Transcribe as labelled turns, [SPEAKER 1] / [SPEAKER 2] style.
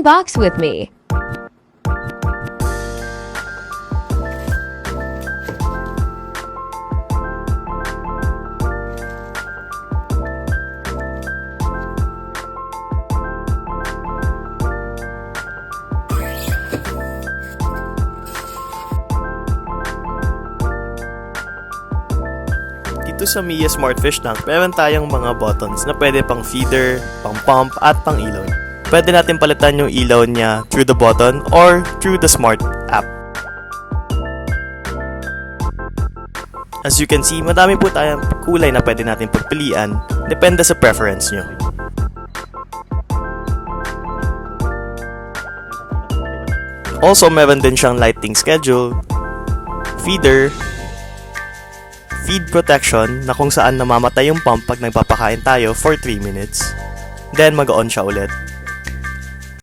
[SPEAKER 1] Unbox with me.
[SPEAKER 2] Dito sa Mia Smart Fish Tank, meron tayong mga buttons na pwede pang feeder, pang pump, at pang ilaw. Pwede natin palitan yung ilaw niya through the button or through the smart app. As you can see, madami po tayong kulay na pwede natin pagpilian, depende sa preference nyo. Also, meron din siyang lighting schedule, feeder, feed protection na kung saan namamatay yung pump pag nagpapakain tayo for 3 minutes. Then mag-on siya ulit.